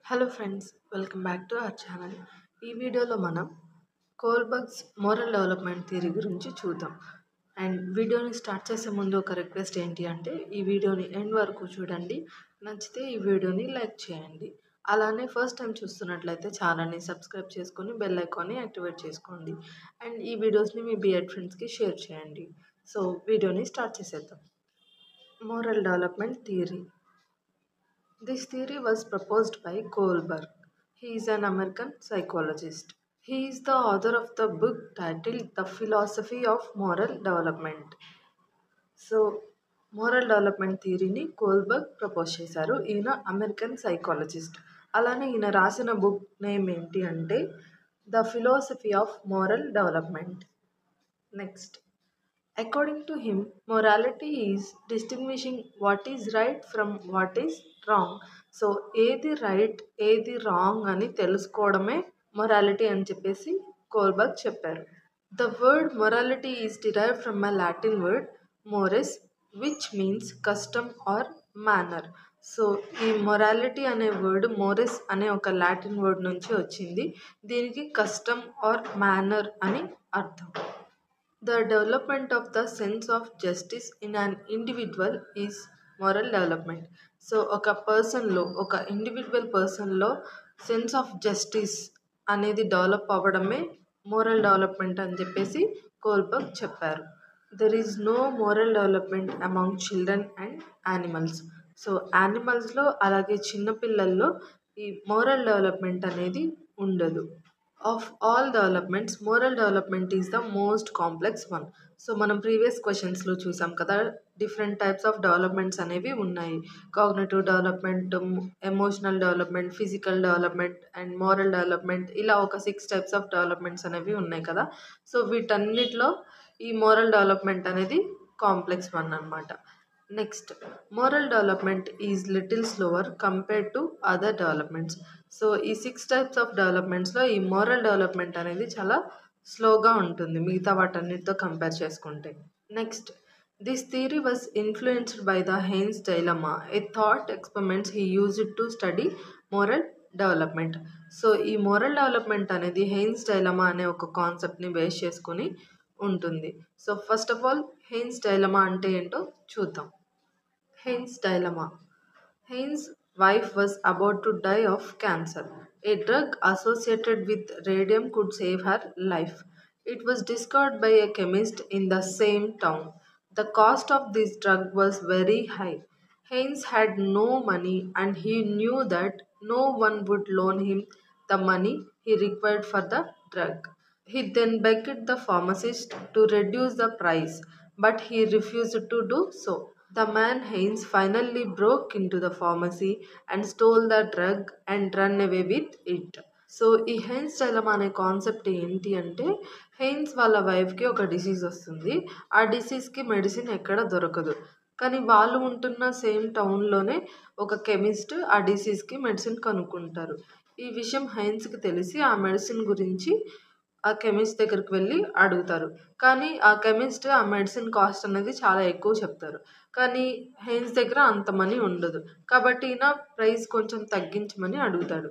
Hello friends, welcome back to our channel. ఈ వీడియోలో మనం కోల్బర్గ్స్ మోరల్ డెవలప్మెంట్ థియరీ గురించి చూద్దాం. అండ్ వీడియోని స్టార్ట్ చేసే ముందు ఒక రిక్వెస్ట్ ఏంటి అంటే ఈ వీడియోని ఎండ్ వరకు చూడండి. నచ్చితే ఈ వీడియోని లైక్ చేయండి. అలానే ఫస్ట్ టైం చూస్తున్నట్లయితే ఛానల్ని సబ్స్క్రైబ్ చేసుకొని బెల్ ఐకాన్ని యాక్టివేట్ చేసుకోండి. అండ్ ఈ వీడియోస్ని మీ బిఎడ్ ఫ్రెండ్స్కి షేర్ చేయండి. సో వీడియోని స్టార్ట్ చేసేద్దాం. Moral development theory. This theory was proposed by Kohlberg. He is an American psychologist. He is the author of the book titled The Philosophy of Moral Development. So moral development థియరీని Kohlberg propose చేశారు. ఈయన American psychologist. అలానే ఈయన రాసిన book name ఏంటి అంటే the philosophy of moral development. Next, according to him, morality is distinguishing what is right from what is wrong. So ఏది right ఏది రాంగ్ అని తెలుసుకోవడమే మొరాలిటీ అని చెప్పేసి కోల్బర్గ్ చెప్పారు. The word morality is derived from a Latin word mores which means custom or manner. So ఈ morality అనే word mores అనే ఒక లాటిన్ వర్డ్ నుంచి వచ్చింది. దీనికి కస్టమ్ ఆర్ మేనర్ అని అర్థం. The development of the sense of justice in an individual is moral development. So ఒక పర్సన్లో ఒక ఇండివిజువల్ పర్సన్లో సెన్స్ ఆఫ్ జస్టిస్ అనేది డెవలప్ అవ్వడమే మోరల్ డెవలప్మెంట్ అని చెప్పేసి కోల్బర్గ్ చెప్పారు. There is no moral development among children and animals. So యానిమల్స్లో అలాగే చిన్నపిల్లల్లో ఈ మోరల్ డెవలప్మెంట్ అనేది ఉండదు. Of all developments moral development is the most complex one. So మనం ప్రీవియస్ క్వశ్చన్స్లో చూసాం కదా, డిఫరెంట్ టైప్స్ ఆఫ్ డెవలప్మెంట్స్ అనేవి ఉన్నాయి. Cognitive development, emotional development, physical development and moral development, ఇలా ఒక 6 టైప్స్ ఆఫ్ డెవలప్మెంట్స్ అనేవి ఉన్నాయి కదా. సో వీటన్నిటిలో ఈ మోరల్ డెవలప్మెంట్ అనేది కాంప్లెక్స్ వన్ అన్నమాట. Next, moral development is little slower compared to other developments. So ఈ 6 టైప్స్ ఆఫ్ డెవలప్మెంట్స్లో ఈ మోరల్ డెవలప్మెంట్ అనేది చాలా స్లోగా ఉంటుంది మిగతా వాటన్నిటితో కంపేర్ చేసుకుంటే. Next, this theory was influenced by the Heinz dilemma, a thought experiments he used to study moral development. So ఈ మోరల్ డెవలప్మెంట్ అనేది హెయిన్స్ డైలమా అనే ఒక కాన్సెప్ట్ని బేస్ చేసుకుని ఉంటుంది. So first of all Heinz dilemma అంటే ఏంటో చూద్దాం. Heinz dilemma. Hein's wife was about to die of cancer. A drug associated with radium could save her life. It was discovered by a chemist in the same town. The cost of this drug was very high. Heinz had no money and he knew that no one would loan him the money he required for the drug. He then begged the pharmacist to reduce the price, but he refused to do so. The man Heinz finally broke into the pharmacy and stole the drug and ran away with it. So ఈ Heins dilemma అనే concept ఏంటి అంటే Heins వాళ్ళ వైఫ్కి ఒక disease వస్తుంది. ఆ డిసీజ్కి medicine ఎక్కడ దొరకదు. కానీ వాళ్ళు ఉంటున్న సేమ్ టౌన్లోనే ఒక కెమిస్ట్ ఆ డిసీజ్కి మెడిసిన్ కనుక్కుంటారు. ఈ విషయం హెయిన్స్కి తెలిసి ఆ మెడిసిన్ గురించి ఆ కెమిస్ట్ దగ్గరికి వెళ్ళి అడుగుతారు. కానీ ఆ కెమిస్ట్ ఆ మెడిసిన్ కాస్ట్ అనేది చాలా ఎక్కువ చెప్తారు. కానీ హెయిన్స్ దగ్గర అంత మనీ ఉండదు. కాబట్టి ఈయన ప్రైస్ కొంచెం తగ్గించమని అడుగుతాడు.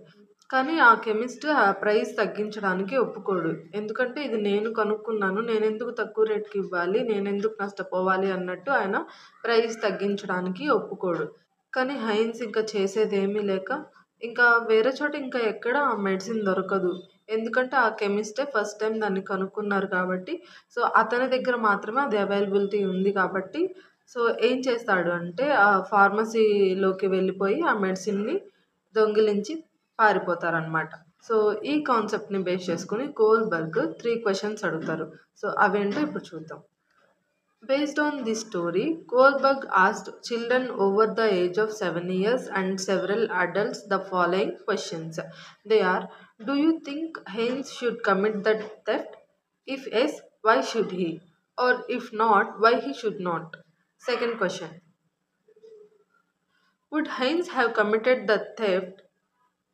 కానీ ఆ కెమిస్ట్ ఆ ప్రైస్ తగ్గించడానికి ఒప్పుకోడు. ఎందుకంటే ఇది నేను కనుక్కున్నాను, నేను ఎందుకు తక్కువ రేట్కి ఇవ్వాలి, నేను ఎందుకు నష్టపోవాలి అన్నట్టు ఆయన ప్రైస్ తగ్గించడానికి ఒప్పుకోడు. కానీ హెయిన్స్ ఇంకా చేసేదేమీ లేక ఇంకా వేరే చోట ఇంకా ఎక్కడ ఆ మెడిసిన్ దొరకదు. ఎందుకంటే ఆ కెమిస్టే ఫస్ట్ టైం దాన్ని కనుక్కున్నారు కాబట్టి. సో అతని దగ్గర మాత్రమే అది అవైలబిలిటీ ఉంది కాబట్టి సో ఏం చేస్తాడు అంటే ఆ ఫార్మసీలోకి వెళ్ళిపోయి ఆ మెడిసిన్ని దొంగిలించి పారిపోతారనమాట. సో ఈ కాన్సెప్ట్ని బేస్ చేసుకుని కోల్బర్గ్ 3 క్వశ్చన్స్ అడుగుతారు. సో అవేంటో ఇప్పుడు చూద్దాం. Based on this story, Kohlberg asked children over the age of 7 years and several adults the following questions. They are: do you think Heinz should commit the theft? If yes, why should he? Or if not, why he should not? Second question: would Heinz have committed the theft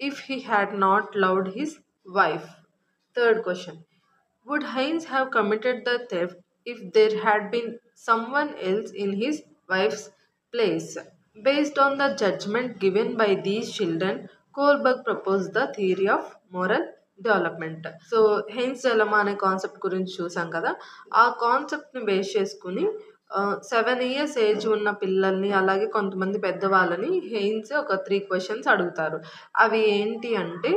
if he had not loved his wife? Third question: would Heinz have committed the theft if there had been someone else in his wife's place? Based on the judgment given by these children, Kohlberg propose the theory of moral development. So Heinz dilemma అనే concept గురించి చూసాం కదా. ఆ కాన్సెప్ట్ని base చేసుకుని 7 years age ఉన్న పిల్లల్ని అలాగే కొంతమంది పెద్దవాళ్ళని హెయిన్స్ ఒక 3 questions అడుగుతారు. అవి ఏంటి అంటే,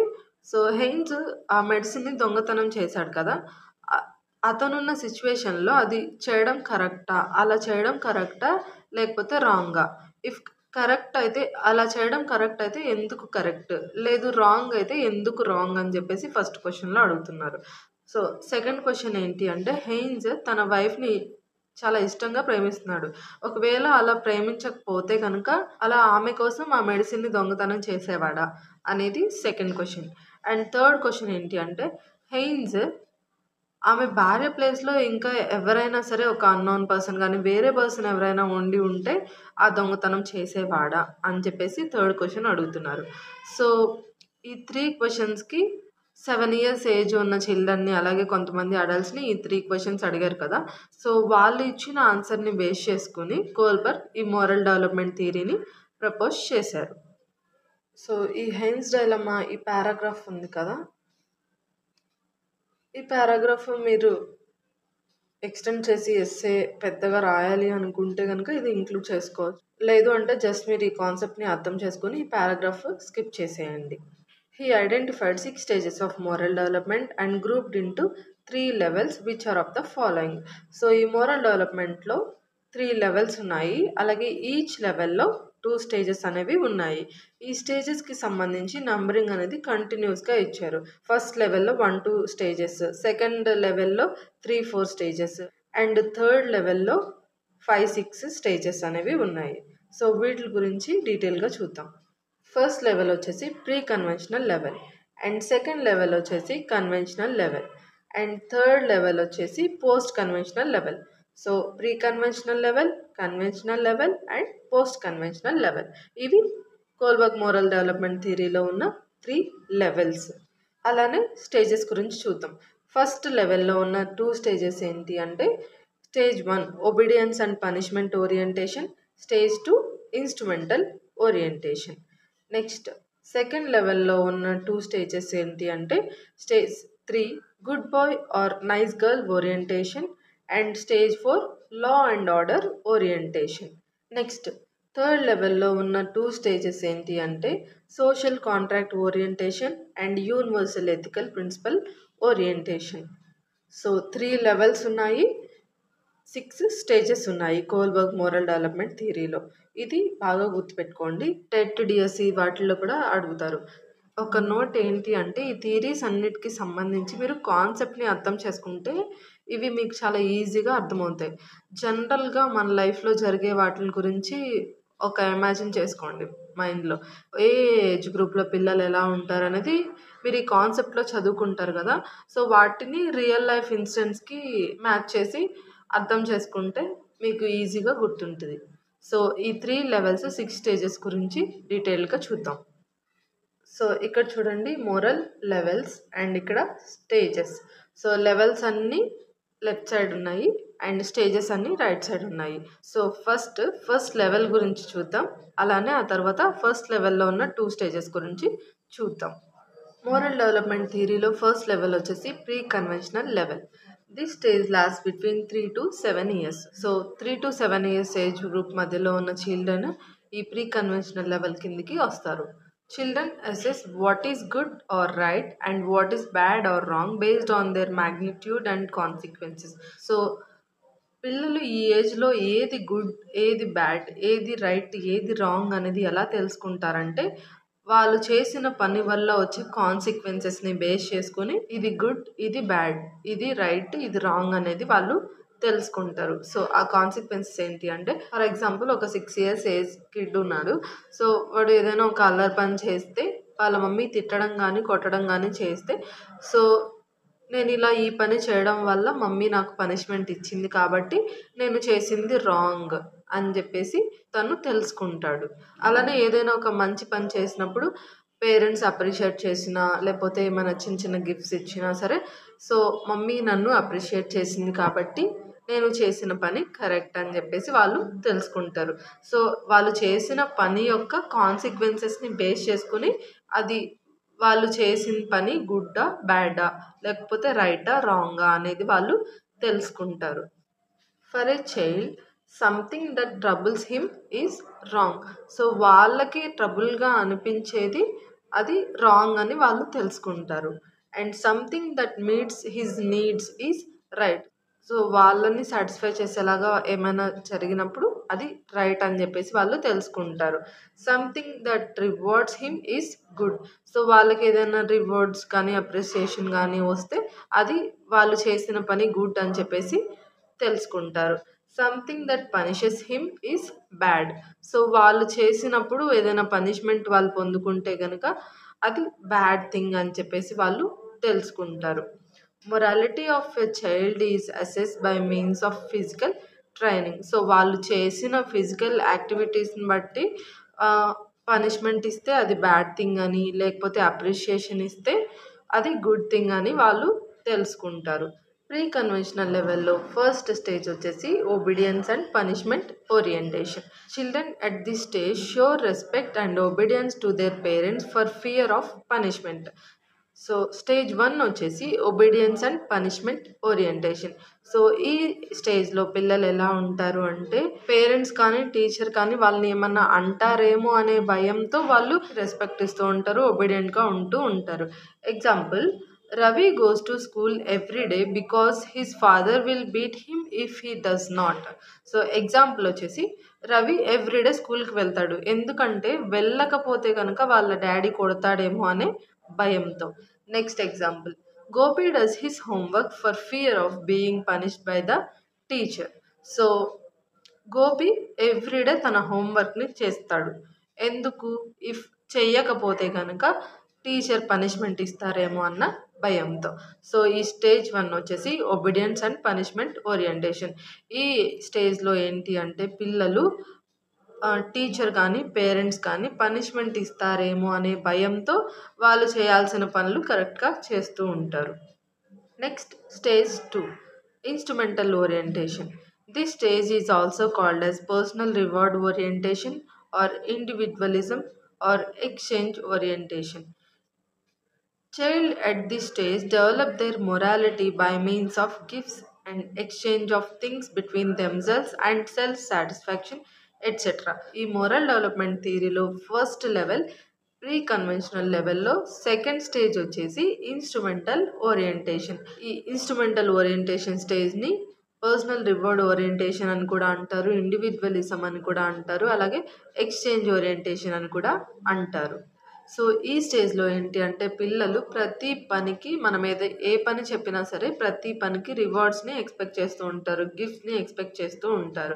సో హెయిన్స్ ఆ మెడిసిన్ని దొంగతనం చేశాడు కదా. అతనున్న సిచ్యువేషన్లో అది చేయడం కరెక్టా, అలా చేయడం కరెక్టా లేకపోతే రాంగా? ఇఫ్ కరెక్ట్ అయితే, అలా చేయడం కరెక్ట్ అయితే ఎందుకు కరెక్ట్, లేదు రాంగ్ అయితే ఎందుకు రాంగ్ అని చెప్పేసి ఫస్ట్ క్వశ్చన్లో అడుగుతున్నారు. సో సెకండ్ క్వశ్చన్ ఏంటి అంటే, హెయిన్స్ తన వైఫ్ని చాలా ఇష్టంగా ప్రేమిస్తున్నాడు. ఒకవేళ అలా ప్రేమించకపోతే కనుక అలా ఆమె కోసం ఆ మెడిసిన్ని దొంగతనం చేసేవాడా అనేది second question. And third question ఏంటి అంటే, హెయిన్స్ ఆమె భార్య ప్లేస్లో ఇంకా ఎవరైనా సరే ఒక అన్నోన్ పర్సన్ కానీ వేరే పర్సన్ ఎవరైనా ఉండి ఉంటే ఆ దొంగతనం చేసేవాడా అని చెప్పేసి థర్డ్ క్వశ్చన్ అడుగుతున్నారు. సో ఈ 3 క్వశ్చన్స్కి 7 years ఏజ్ ఉన్న చిల్డ్రన్ని అలాగే కొంతమంది అడల్ట్స్ని ఈ 3 questions అడిగారు కదా. సో వాళ్ళు ఇచ్చిన ఆన్సర్ని బేస్ చేసుకుని కోల్బర్గ్ ఈ మోరల్ డెవలప్మెంట్ థియరీని ప్రపోజ్ చేశారు. సో ఈ హెయిన్స్ డైలమా ఈ పారాగ్రాఫ్ ఉంది కదా, ఈ పారాగ్రాఫ్ మీరు ఎక్స్టెండ్ చేసి ఎస్సే పెద్దగా రాయాలి అనుకుంటే కనుక ఇది ఇంక్లూడ్ చేసుకోవచ్చు. లేదు అంటే జస్ట్ మీరు ఈ కాన్సెప్ట్ని అర్థం చేసుకొని ఈ పారాగ్రాఫ్ స్కిప్ చేసేయండి. He identified 6 stages of moral development and grouped into 3 levels which are of the following. So ఈ మోరల్ డెవలప్మెంట్లో 3 levels ఉన్నాయి. అలాగే ఈచ్ లెవెల్లో 2 stages అనేవి ఉన్నాయి. ఈ స్టేజెస్కి సంబంధించి నంబరింగ్ అనేది కంటిన్యూస్గా ఇచ్చారు. ఫస్ట్ లెవెల్లో 1-2 stages, సెకండ్ లెవెల్లో 3-4 stages అండ్ థర్డ్ లెవెల్లో 5-6 stages అనేవి ఉన్నాయి. సో వీటి గురించి డీటెయిల్గా చూద్దాం. ఫస్ట్ లెవెల్ వచ్చేసి pre conventional level, and second level వచ్చేసి conventional level, and third level వచ్చేసి post conventional level. So pre conventional level, conventional level and post conventional level, ఇవి కోల్బర్గ్ మోరల్ డెవలప్మెంట్ థియరీలో ఉన్న 3 levels. అలానే స్టేజెస్ గురించి చూద్దాం. First లెవెల్లో ఉన్న 2 stages ఏంటి అంటే, stage 1 obedience and punishment orientation, stage 2 instrumental orientation. Next second లెవెల్లో ఉన్న 2 stages ఏంటి అంటే, stage 3 good boy or nice girl orientation and stage 4 law and order orientation. Next third లెవెల్లో ఉన్న 2 stages ఏంటి అంటే, social contract orientation and universal ethical principle orientation. So 3 levels ఉన్నాయి, 6 stages ఉన్నాయి కోల్బర్గ్ మోరల్ డెవలప్మెంట్ థియరీలో. ఇది బాగా గుర్తుపెట్టుకోండి, టెట్, డిఎస్సి వాటిల్లో కూడా అడుగుతారు. ఒక నోట్ ఏంటి అంటే, ఈ థియరీస్ అన్నిటికీ సంబంధించి మీరు కాన్సెప్ట్ని అర్థం చేసుకుంటే ఇవి మీకు చాలా ఈజీగా అర్థమవుతాయి. జనరల్గా మన లైఫ్లో జరిగే వాటి గురించి ఒక ఇమాజిన్ చేసుకోండి మైండ్లో. ఏ ఏజ్ గ్రూప్లో పిల్లలు ఎలా ఉంటారు అనేది మీరు ఈ కాన్సెప్ట్లో చదువుకుంటారు కదా. సో వాటిని రియల్ లైఫ్ ఇన్సిడెంట్స్కి మ్యాచ్ చేసి అర్థం చేసుకుంటే మీకు ఈజీగా గుర్తుంటుంది. సో ఈ 3 levels 6 stages గురించి డీటెయిల్గా చూద్దాం. సో ఇక్కడ చూడండి, మోరల్ లెవెల్స్ అండ్ ఇక్కడ స్టేజెస్. సో లెవెల్స్ అన్నీ లెఫ్ట్ సైడ్ ఉన్నాయి అండ్ స్టేజెస్ అన్నీ రైట్ సైడ్ ఉన్నాయి. సో ఫస్ట్ లెవెల్ గురించి చూద్దాం. అలానే ఆ తర్వాత ఫస్ట్ లెవెల్లో ఉన్న 2 stages గురించి చూద్దాం. మోరల్ డెవలప్మెంట్ థియరీలో ఫస్ట్ లెవెల్ వచ్చేసి pre conventional level. This stage last between 3 to 7 years. So 3 to 7 years age group మధ్యలో ఉన్న చిల్డ్రన్ ఈ ప్రీ కన్వెన్షనల్ లెవెల్ కిందికి వస్తారు. Children assess what is good or right and what is bad or wrong based on their magnitude and consequences. So పిల్లలు ఈ ఏజ్లో ఏది good, ఏది బ్యాడ్, ఏది రైట్, ఏది రాంగ్ అనేది ఎలా తెలుసుకుంటారంటే, వాళ్ళు చేసిన పని వల్ల వచ్చే కాన్సిక్వెన్సెస్ని బేస్ చేసుకొని ఇది గుడ్, ఇది బ్యాడ్, ఇది రైట్, ఇది రాంగ్ అనేది వాళ్ళు తెలుసుకుంటారు. సో ఆ కాన్సిక్వెన్సెస్ ఏంటి అంటే, ఫర్ ఎగ్జాంపుల్ ఒక 6 years ఏజ్ కిడ్ ఉన్నాడు. సో వాడు ఏదైనా ఒక అల్లరి పని చేస్తే వాళ్ళ మమ్మీ తిట్టడం కానీ కొట్టడం కానీ చేస్తే, సో నేను ఇలా ఈ పని చేయడం వల్ల మమ్మీ నాకు పనిష్మెంట్ ఇచ్చింది కాబట్టి నేను చేసింది రాంగ్ అని చెప్పేసి తను తెలుసుకుంటాడు. అలానే ఏదైనా ఒక మంచి పని చేసినప్పుడు పేరెంట్స్ అప్రిషియేట్ చేసినా లేకపోతే ఏమైనా చిన్న చిన్న గిఫ్ట్స్ ఇచ్చినా సరే, సో మమ్మీ నన్ను అప్రిషియేట్ చేసింది కాబట్టి నేను చేసిన పని కరెక్ట్ అని చెప్పేసి వాళ్ళు తెలుసుకుంటారు. సో వాళ్ళు చేసిన పని యొక్క కాన్సిక్వెన్సెస్ని బేస్ చేసుకుని అది వాళ్ళు చేసిన పని గుడ్డా బ్యాడా లేకపోతే రైటా రాంగా అనేది వాళ్ళు తెలుసుకుంటారు. For a child something that troubles him is wrong. So వాళ్ళకి ట్రబుల్గా అనిపించేది అది రాంగ్ అని వాళ్ళు తెలుసుకుంటారు. And something that meets his needs is right. So వాళ్ళని సాటిస్ఫై చేసేలాగా ఏమైనా జరిగినప్పుడు అది రైట్ అని చెప్పేసి వాళ్ళు తెలుసుకుంటారు. Something that rewards him is good. So వాళ్ళకి ఏదైనా రివార్డ్స్ కానీ అప్రిసియేషన్ కానీ వస్తే అది వాళ్ళు చేసిన పని గుడ్ అని చెప్పేసి తెలుసుకుంటారు. Something that punishes him is bad. So వాళ్ళు చేసినప్పుడు ఏదైనా పనిష్మెంట్ వాళ్ళు పొందుకుంటే కనుక అది బ్యాడ్ థింగ్ అని చెప్పేసి వాళ్ళు తెలుసుకుంటారు. Morality of a child is assessed by means of physical training. So వాళ్ళు చేసిన ఫిజికల్ యాక్టివిటీస్ని బట్టి పనిష్మెంట్ ఇస్తే అది బ్యాడ్ థింగ్ అని, లేకపోతే అప్రిషియేషన్ ఇస్తే అది గుడ్ థింగ్ అని వాళ్ళు తెలుసుకుంటారు. ప్రీ కన్వెన్షనల్ లెవెల్లో ఫస్ట్ స్టేజ్ వచ్చేసి obedience and punishment orientation. Children at this stage show respect and obedience to their parents for fear of punishment. So stage 1 వచ్చేసి obedience and punishment orientation. So ఈ స్టేజ్లో పిల్లలు ఎలా ఉంటారు అంటే పేరెంట్స్ కానీ టీచర్ కానీ వాళ్ళని ఏమన్నా అంటారేమో అనే భయంతో వాళ్ళు రెస్పెక్ట్ ఇస్తూ ఉంటారు, ఒబీడియంట్గా ఉంటూ ఉంటారు. Example, Ravi goes to school every day because his father will beat him if he does not. So example వచ్చేసి రవి ఎవ్రీడే స్కూల్కి వెళ్తాడు, ఎందుకంటే వెళ్ళకపోతే కనుక వాళ్ళ డాడీ కొడతాడేమో అనే భయంతో. Next example, Gopi does his homework for fear of being punished by the teacher. So Gopi everyday తన హోంవర్క్ని చేస్తాడు, ఎందుకు? ఇఫ్ చెయ్యకపోతే కనుక టీచర్ పనిష్మెంట్ ఇస్తారేమో అన్న భయంతో. సో ఈ స్టేజ్ 1 వచ్చేసి ఒబీడియన్స్ అండ్ పనిష్మెంట్ ఓరియంటేషన్. ఈ స్టేజ్లో ఏంటి అంటే పిల్లలు టీచర్ కానీ పేరెంట్స్ కానీ పనిష్మెంట్ ఇస్తారేమో అనే భయంతో వాళ్ళు చేయాల్సిన పనులు కరెక్ట్గా చేస్తూ ఉంటారు. Next stage 2, instrumental orientation. This stage is also called as personal reward orientation or individualism or exchange orientation. Child at this stage develop their morality by means of gifts and exchange of things between themselves and self-satisfaction, etc. ఈ moral development థియరీలో first level pre conventional లెవెల్లో second stage వచ్చేసి instrumental orientation. ఈ instrumental orientation స్టేజ్ని personal reward orientation అని కూడా అంటారు, individualism అని కూడా అంటారు, అలాగే ఎక్స్చేంజ్ ఓరియంటేషన్ అని కూడా అంటారు. సో ఈ స్టేజ్లో ఏంటి అంటే పిల్లలు ప్రతి పనికి మనం ఏ పని చెప్పినా సరే ప్రతి పనికి రివార్డ్స్ని ఎక్స్పెక్ట్ చేస్తూ ఉంటారు, గిఫ్ట్ని ఎక్స్పెక్ట్ చేస్తూ ఉంటారు.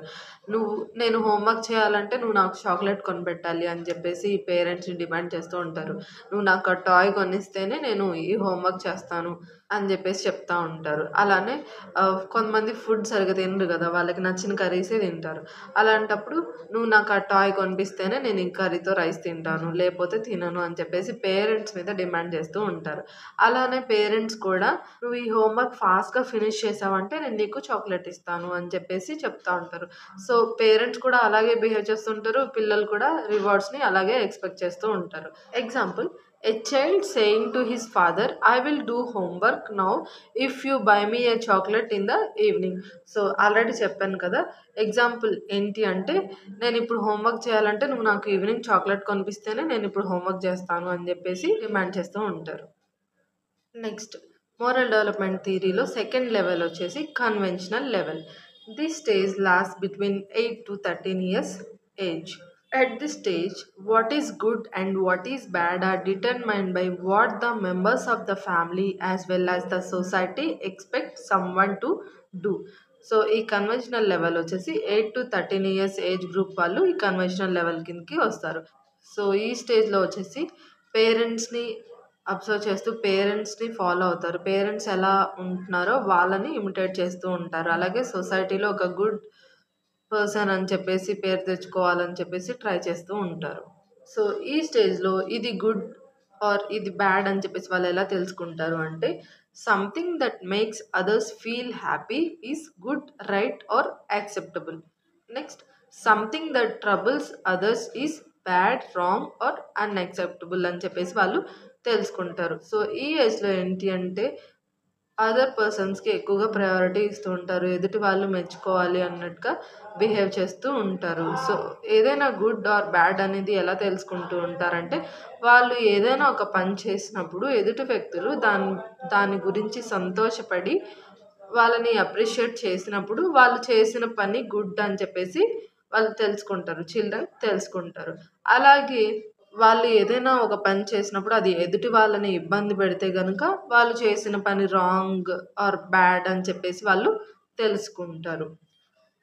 నేను హోంవర్క్ చేయాలంటే నువ్వు నాకు చాక్లెట్ కొనిపెట్టాలి అని చెప్పేసి పేరెంట్స్ని డిమాండ్ చేస్తూ ఉంటారు. నువ్వు నాకు ఆ టాయ్ కొనిస్తేనే నేను ఈ హోంవర్క్ చేస్తాను అని చెప్పేసి చెప్తూ ఉంటారు. అలానే కొంతమంది ఫుడ్ సరిగ్గా తినరు కదా, వాళ్ళకి నచ్చిన కర్రీసే తింటారు. అలాంటప్పుడు నువ్వు నాకు ఆ టాయ్ కొనిపిస్తేనే నేను ఈ కర్రీతో రైస్ తింటాను, లేకపోతే తినను అని చెప్పేసి పేరెంట్స్ మీద డిమాండ్ చేస్తూ ఉంటారు. అలానే పేరెంట్స్ కూడా నువ్వు ఈ హోంవర్క్ ఫాస్ట్గా ఫినిష్ చేసావంటే నేను నీకు చాక్లెట్ ఇస్తాను అని చెప్పేసి చెప్తూ ఉంటారు. సో పేరెంట్స్ కూడా అలాగే బిహేవ్ చేస్తుంటారు, పిల్లలు కూడా రివార్డ్స్ని అలాగే ఎక్స్పెక్ట్ చేస్తూ ఉంటారు. Example, a child saying to his father, I will do homework now if you buy me a chocolate in the evening. So already చెప్పాను కదా, ఎగ్జాంపుల్ ఏంటి అంటే నేను ఇప్పుడు హోంవర్క్ చేయాలంటే నువ్వు నాకు ఈవినింగ్ చాక్లెట్ కొనిపిస్తేనే నేను ఇప్పుడు హోంవర్క్ చేస్తాను అని చెప్పేసి డిమాండ్ చేస్తూ ఉంటారు. నెక్స్ట్ మోరల్ డెవలప్మెంట్ థియరీలో సెకండ్ లెవెల్ వచ్చేసి conventional level. This stage last between 8 to 13 years age. At this stage, what is good and what is bad are determined by what the members of the family as well as the society expect someone to do. So ఈ conventional level వచ్చేసి 8 to 13 years age group వాళ్ళు ఈ conventional level కిందకి వస్తారు. So ఈ స్టేజ్లో వచ్చేసి పేరెంట్స్ని అబ్జర్వ్ చేస్తూ పేరెంట్స్ని ఫాలో అవుతారు, పేరెంట్స్ ఎలా ఉంటున్నారో వాళ్ళని ఇమిటేట్ చేస్తూ ఉంటారు. అలాగే సొసైటీలో ఒక గుడ్ పర్సన్ అని చెప్పేసి పేరు తెచ్చుకోవాలని చెప్పేసి ట్రై చేస్తూ ఉంటారు. సో ఈ స్టేజ్లో ఇది గుడ్ ఆర్ ఇది బ్యాడ్ అని చెప్పేసి వాళ్ళు ఎలా తెలుసుకుంటారు అంటే something that makes others feel happy is good, right or acceptable. Next, something that troubles others is bad, wrong or unacceptable అని చెప్పేసి వాళ్ళు తెలుసుకుంటారు. సో, ఈ ఏజ్‌లో ఏంటి అంటే అదర్ పర్సన్స్‌కి ఎక్కువగా ప్రయారిటీ ఇస్తూ ఉంటారు. ఎదుటి వాళ్ళు మెచ్చుకోవాలి అన్నట్టుగా బిహేవ్ చేస్తూ ఉంటారు. సో, ఏదైనా గుడ్ ఆర్ బ్యాడ్ అనేది ఎలా తెలుసుకుంటూ ఉంటారంటే, వాళ్ళు ఏదైనా ఒక పని చేసినప్పుడు ఎదుటి వ్యక్తులు దాని గురించి సంతోషపడి వాళ్ళని అప్రిషియేట్ చేసినప్పుడు వాళ్ళు చేసిన పని గుడ్ అని చెప్పేసి వాళ్ళు తెలుసుకుంటారు. చిల్డ్రన్ తెలుసుకుంటారు. అలాగే వాళ్ళు ఏదైనా ఒక పని చేసినప్పుడు అది ఎదుటి వాళ్ళని ఇబ్బంది పెడితే గనుక వాళ్ళు చేసిన పని రాంగ్ ఆర్ బ్యాడ్ అని చెప్పేసి వాళ్ళు తెలుసుకుంటారు.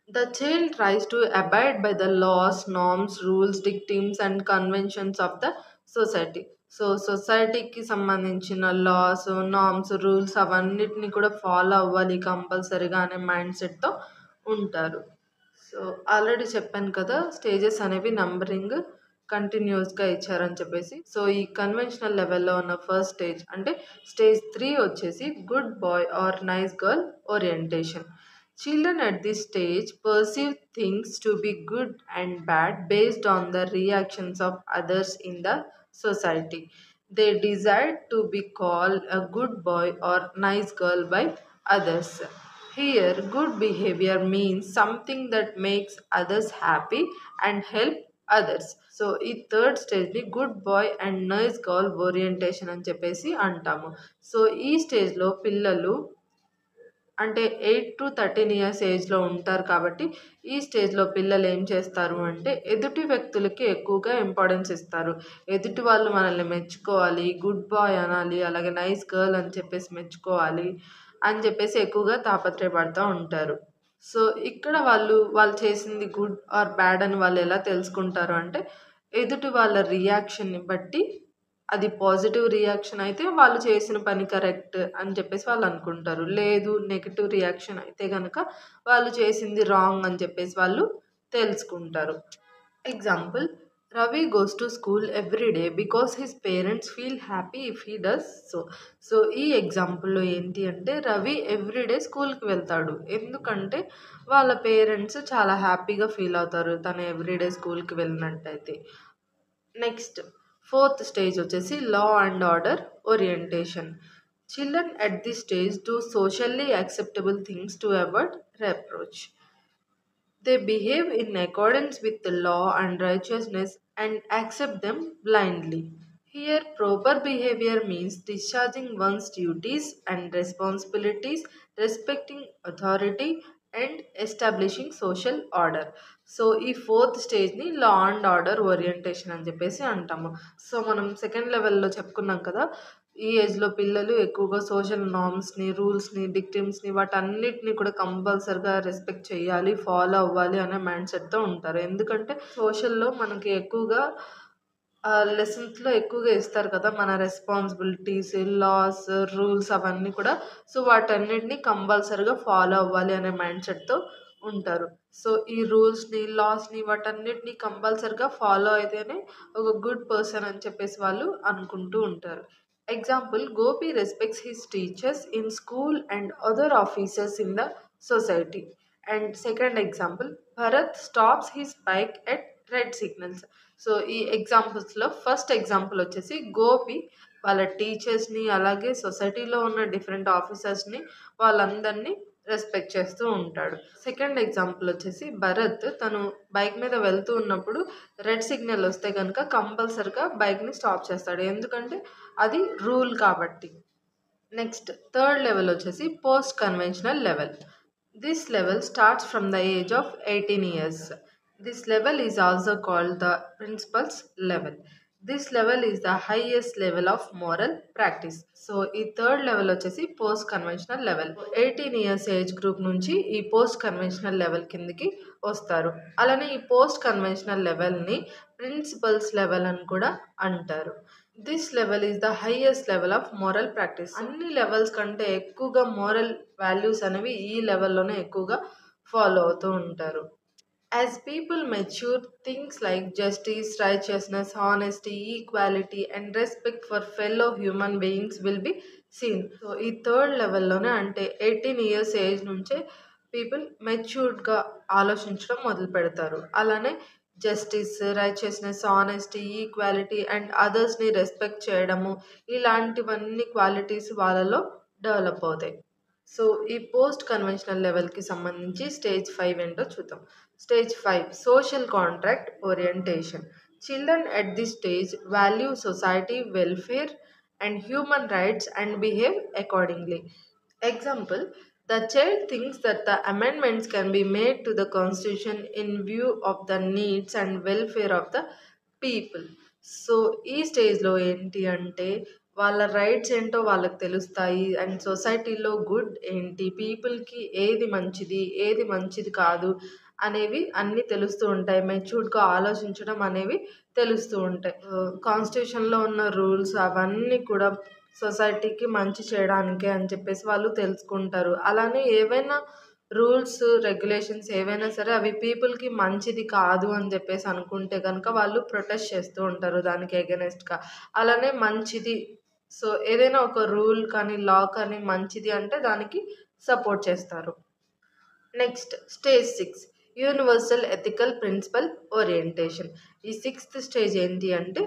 The child tries to abide by the laws, norms, rules, dictates and conventions of the society. So సొసైటీకి సంబంధించిన లాస్, నార్మ్స్, రూల్స్ అవన్నిటిని కూడా ఫాలో అవ్వాలి కంపల్సరీగా అనే మైండ్ సెట్‌తో ఉంటారు. సో ఆల్రెడీ చెప్పాను కదా! స్టేజెస్ అనేవి నంబరింగ్ కంటిన్యూయస్‌గా ఇచ్చారని చెప్పేసి. సో ఈ కన్వెన్షనల్ లెవెల్‌లో ఉన్న ఫస్ట్ స్టేజ్ అంటే స్టేజ్ 3 వచ్చేసి good boy or nice girl orientation. Children at this stage perceive things to be good and bad based on the reactions of others in the society. They desire to be called a good boy or nice girl by others. Here, good behavior means something that makes others happy and help others. So ఈ third స్టేజ్ని good boy and nice girl orientation అని చెప్పేసి అంటాము. So ఈ స్టేజ్లో పిల్లలు అంటే 8-13 years ఏజ్‌లో ఉంటారు కాబట్టి, ఈ స్టేజ్‌లో పిల్లలు ఏం చేస్తారు అంటే, ఎదుటి వ్యక్తులకి ఎక్కువగా ఇంపార్టెన్స్ ఇస్తారు. ఎదుటి వాళ్ళు మనల్ని మెచ్చుకోవాలి, గుడ్ బాయ్ అనాలి, అలాగే నైస్ గర్ల్ అని చెప్పేసి మెచ్చుకోవాలి అని చెప్పేసి ఎక్కువగా తాపత్రయపడతా ఉంటారు. సో, ఇక్కడ వాళ్ళు చేసింది గుడ్ ఆర్ బ్యాడ్ అని వాళ్ళు ఎలా తెలుసుకుంటారు అంటే, ఎదుటి వాళ్ళ రియాక్షన్‌ని బట్టి అది పాజిటివ్ రియాక్షన్ అయితే వాళ్ళు చేసిన పని కరెక్ట్ అని చెప్పేసి వాళ్ళు అనుకుంటారు. లేదు నెగెటివ్ రియాక్షన్ అయితే గనక వాళ్ళు చేసింది రాంగ్ అని చెప్పేసి వాళ్ళు తెలుసుకుంటారు. Example, Ravi goes to school every day because his parents feel happy if he does so. So ఈ ఎగ్జాంపుల్‌లో ఏంటి అంటే రవి ఎవ్రీ డే స్కూల్‌కి వెళ్తాడు. ఎందుకంటే వాళ్ళ పేరెంట్స్ చాలా హ్యాపీగా ఫీల్ అవుతారు తను ఎవ్రీ డే స్కూల్‌కి వెళ్ళినట్టయితే. నెక్స్ట్ ఫోర్త్ స్టేజ్ వచ్చేసి లా and order orientation. Children at this stage do socially acceptable things to avoid reproach. They behave in accordance with the law and righteousness and accept them blindly. Here, proper behavior means discharging one's duties and responsibilities, respecting authority, and establishing social order. So ఈ fourth స్టేజ్ని law and order orientation అని చెప్పేసి అంటాము. So మనం second లెవెల్లో చెప్పుకున్నాం కదా, ఈ ఏజ్‌లో పిల్లలు ఎక్కువగా సోషల్ నార్మ్స్‌ని, రూల్స్‌ని, డిక్టమ్స్‌ని వాటన్నిటిని కూడా కంపల్సరీగా రెస్పెక్ట్ చేయాలి, ఫాలో అవ్వాలి అనే మైండ్ సెట్‌తో ఉంటారు. ఎందుకంటే సోషల్‌లో మనకి ఎక్కువగా లెసన్స్‌లో ఎక్కువగా ఇస్తారు కదా! మన రెస్పాన్సిబిలిటీస్, లాస్, రూల్స్ అవన్నీ కూడా. సో వాటన్నిటిని కంపల్సరీగా ఫాలో అవ్వాలి అనే మైండ్ సెట్‌తో ఉంటారు. సో ఈ రూల్స్‌ని, లాస్‌ని వాటన్నిటిని కంపల్సరీగా ఫాలో అయితేనే ఒక గుడ్ పర్సన్ అని చెప్పేసి వాళ్ళు అనుకుంటూ ఉంటారు. Example, Gopi respects his teachers in school and other officers in the society. And second example, Bharat stops his bike at red signals. So ఈ ఎగ్జాంపుల్స్‌లో ఫస్ట్ ఎగ్జాంపుల్ వచ్చేసి గోపి వాళ్ళ టీచర్స్‌ని అలాగే సొసైటీలో ఉన్న డిఫరెంట్ ఆఫీసర్స్‌ని వాళ్ళందరినీ రెస్పెక్ట్ చేస్తూ ఉంటాడు. సెకండ్ ఎగ్జాంపుల్ వచ్చేసి భరత్ తను బైక్ మీద వెళ్తూ ఉన్నప్పుడు రెడ్ సిగ్నల్ వస్తే కనుక కంపల్సరీగా బైక్‌ని స్టాప్ చేస్తాడు. ఎందుకంటే అది రూల్ కాబట్టి. నెక్స్ట్ థర్డ్ లెవెల్ వచ్చేసి post conventional level. This level starts from the age of 18 years. This level is also called the principles level. This level is the highest level of moral practice. So ఈ third level వచ్చేసి post conventional level. 18 years age group నుంచి ఈ post conventional level కిందకి వస్తారు. అలానే ఈ post conventional లెవెల్ని principles level అని కూడా అంటారు. This level is the highest level of moral practice. అన్ని లెవెల్స్ కంటే ఎక్కువగా మోరల్ వాల్యూస్ అనేవి ఈ లెవెల్లోనే ఎక్కువగా ఫాలో అవుతూ ఉంటారు. As people mature, things like justice, righteousness, honesty, equality, and respect for fellow human beings will be seen. So ఈ third లెవెల్లోనే అంటే 18 ఇయర్స్ ఏజ్ నుంచే పీపుల్ మెచ్యూర్డ్గా ఆలోచించడం మొదలు పెడతారు. అలానే justice, righteousness, honesty, equality and అదర్స్‌ని రెస్పెక్ట్ చేయడము ఇలాంటివన్నీ క్వాలిటీస్ వాళ్ళలో డెవలప్ అవుతాయి. సో, ఈ పోస్ట్ కన్వెన్షనల్ లెవెల్‌కి సంబంధించి స్టేజ్ 5 ఏంటో చూద్దాం. Stage 5 social contract orientation. Children at this stage value society welfare and human rights and behave accordingly. Example, the child thinks that the amendments can be made to the constitution in view of the needs and welfare of the people. So ఈ స్టేజ్లో ఏంటి అంటే వాళ్ళ rights ఏంటో వాళ్ళకి తెలుస్తాయి and సొసైటీలో good ఏంటి, పీపుల్కి ఏది మంచిది ఏది మంచిది కాదు అనేవి అన్నీ తెలుస్తూ ఉంటాయి. మెచ్యూర్డ్గా ఆలోచించడం అనేవి తెలుస్తూ ఉంటాయి. కాన్స్టిట్యూషన్లో ఉన్న రూల్స్ అవన్నీ కూడా సొసైటీకి మంచి చేయడానికే అని చెప్పేసి వాళ్ళు తెలుసుకుంటారు. అలానే ఏవైనా రూల్స్ రెగ్యులేషన్స్ ఏవైనా సరే అవి పీపుల్కి మంచిది కాదు అని చెప్పేసి అనుకుంటే కనుక వాళ్ళు ప్రొటెస్ట్ చేస్తూ ఉంటారు దానికి ఎగెనెస్ట్గా. అలానే మంచిది, సో ఏదైనా ఒక రూల్ కానీ లా కానీ మంచిది అంటే దానికి సపోర్ట్ చేస్తారు. Next stage 6 universal ethical principle orientation. ఈ 6th స్టేజ్ ఏంటి అంటే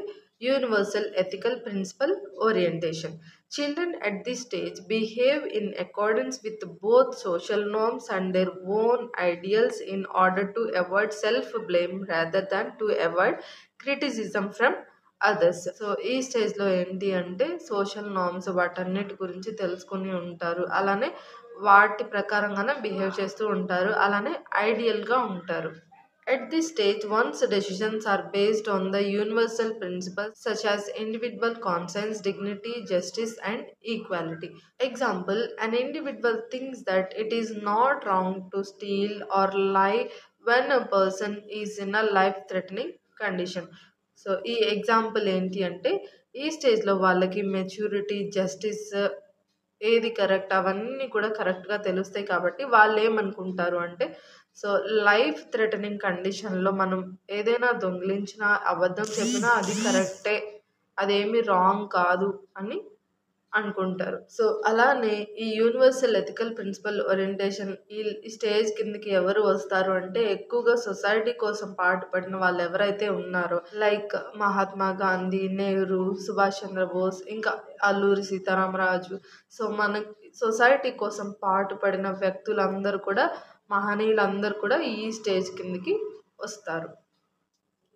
universal ethical principle orientation. Children at this stage behave in accordance with both social norms and their own ideals in order to avoid self-blame rather than to avoid criticism from others. So ఈ స్టేజ్లో ఏంటి అంటే social norms వాటన్నిటి గురించి తెలుసుకుని ఉంటారు. అలానే వాటి ప్రకారంగానే బిహేవ్ చేస్తూ ఉంటారు. అలానే ఐడియల్గా ఉంటారు. At this stage, one's decisions are based on the universal principles such as individual conscience, dignity, justice, and equality. Example, an individual thinks that it is not wrong to steal or lie when a person is in a life-threatening condition. So ఈ example ఏంటి అంటే ఈ స్టేజ్లో వాళ్ళకి maturity, justice ఏది correct అవన్నీ కూడా కరెక్ట్గా తెలుస్తాయి. కాబట్టి వాళ్ళు ఏమనుకుంటారు అంటే సో లైఫ్ థ్రెటనింగ్ కండిషన్లో మనం ఏదైనా దొంగిలించినా అబద్ధం చెప్పినా అది కరెక్టే, అదేమి రాంగ్ కాదు అని అనుకుంటారు. సో అలానే ఈ యూనివర్సల్ ఎథికల్ ప్రిన్సిపల్ ఓరియంటేషన్ ఈ స్టేజ్ కిందకి ఎవరు వస్తారు అంటే ఎక్కువగా సొసైటీ కోసం పాటుపడిన వాళ్ళు ఎవరైతే ఉన్నారో లైక్ మహాత్మా గాంధీ, నెహ్రూ, సుభాష్ చంద్రబోస్, ఇంకా అల్లూరి సీతారామరాజు. సో మన సొసైటీ కోసం పాటుపడిన వ్యక్తులందరూ కూడా, మహనీయులందరూ కూడా ఈ స్టేజ్ కిందకి వస్తారు.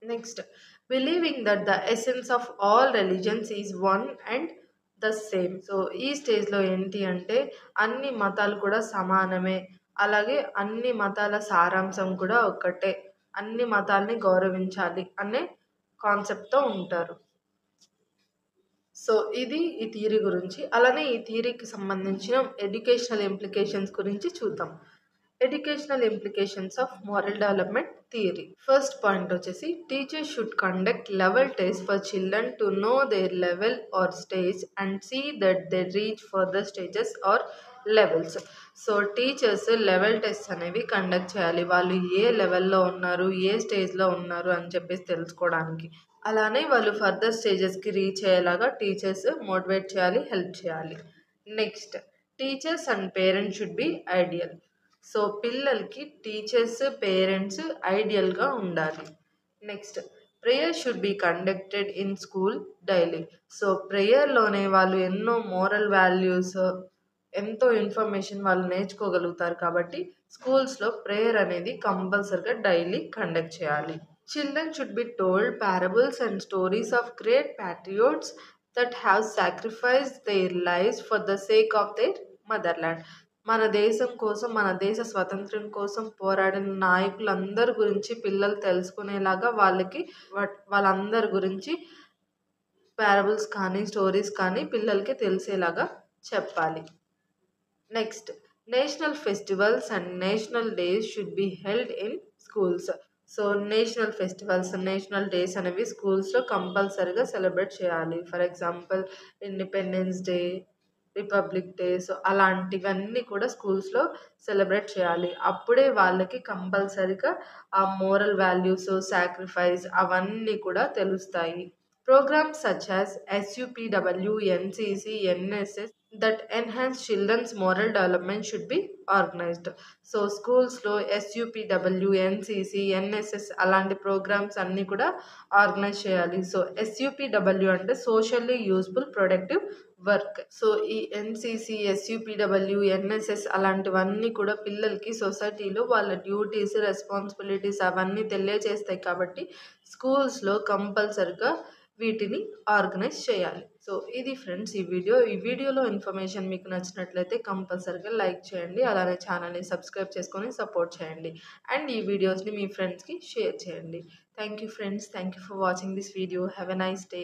Next, believing that the essence of all religions is one and the same. So ఈ స్టేజ్లో ఏంటి అంటే అన్ని మతాలు కూడా సమానమే, అలాగే అన్ని మతాల సారాంశం కూడా ఒక్కటే, అన్ని మతాల్ని గౌరవించాలి అనే కాన్సెప్ట్తో ఉంటారు. సో ఇది ఈ థియరీ గురించి. అలానే ఈ థియరీకి సంబంధించిన ఎడ్యుకేషనల్ ఇంప్లికేషన్స్ గురించి చూద్దాం. Educational implications of moral development theory. First point వచ్చేసి teachers should conduct level test for children to know their level or stage and see that they reach further stages or levels. So teachers level test అనేవి conduct చేయాలి, వాళ్ళు ఏ లెవెల్లో ఉన్నారు, ఏ స్టేజ్లో ఉన్నారు అని చెప్పేసి తెలుసుకోవడానికి. అలానే వాళ్ళు ఫర్దర్ స్టేజెస్కి రీచ్ అయ్యేలాగా టీచర్స్ మోటివేట్ చేయాలి, హెల్ప్ చేయాలి. Next, teachers and parents should be ideal. So పిల్లలకి టీచర్స్, పేరెంట్స్ ఐడియల్గా ఉండాలి. Next, prayer should be conducted in school daily. So ప్రేయర్లోనే వాళ్ళు ఎన్నో మోరల్ వాల్యూస్, ఎంతో ఇన్ఫర్మేషన్ వాళ్ళు నేర్చుకోగలుగుతారు. కాబట్టి స్కూల్స్లో ప్రేయర్ అనేది కంపల్సరిగా డైలీ కండక్ట్ చేయాలి. Children should be told parables and stories of great patriots that have sacrificed their lives for the sake of their motherland. మన దేశం కోసం, మన దేశ స్వతంత్రం కోసం పోరాడిన నాయకులందరి గురించి పిల్లలు తెలుసుకునేలాగా వాళ్ళందరి గురించి పారబుల్స్ కానీ స్టోరీస్ కానీ పిల్లలకి తెలిసేలాగా చెప్పాలి. Next, national festivals and national days should be held in schools. So national festivals, national days అనేవి స్కూల్స్లో కంపల్సరీగా సెలబ్రేట్ చేయాలి. For example independence day, republic day. So అలాంటివన్నీ కూడా స్కూల్స్లో సెలబ్రేట్ చేయాలి. అప్పుడే వాళ్ళకి కంపల్సరీగా ఆ మోరల్ వాల్యూస్, సాక్రిఫైస్ అవన్నీ కూడా తెలుస్తాయి. Programs such as SUPW, NCC, NSS that enhance children's moral development should be organized. So స్కూల్స్లో SUPW, NCC, NSS అలాంటి ప్రోగ్రామ్స్ అన్నీ కూడా ఆర్గనైజ్ చేయాలి. సో SUPW అంటే socially useful productive work. So ఈ NCC, SUPW, NSS అలాంటివన్నీ కూడా పిల్లలకి సొసైటీలో వాళ్ళ డ్యూటీస్, రెస్పాన్సిబిలిటీస్ అవన్నీ తెలియజేస్తాయి కాబట్టి స్కూల్స్లో కంపల్సరిగా వీటిని ఆర్గనైజ్ చేయాలి. సో ఇది ఫ్రెండ్స్ ఈ వీడియోలో ఇన్ఫర్మేషన్ మీకు నచ్చినట్లయితే కంపల్సరిగా లైక్ చేయండి, అలానే ఛానల్ని సబ్స్క్రైబ్ చేసుకొని సపోర్ట్ చేయండి అండ్ ఈ వీడియోస్ని మీ ఫ్రెండ్స్కి షేర్ చేయండి. Thank you friends, thank you for watching this video. Have a nice day.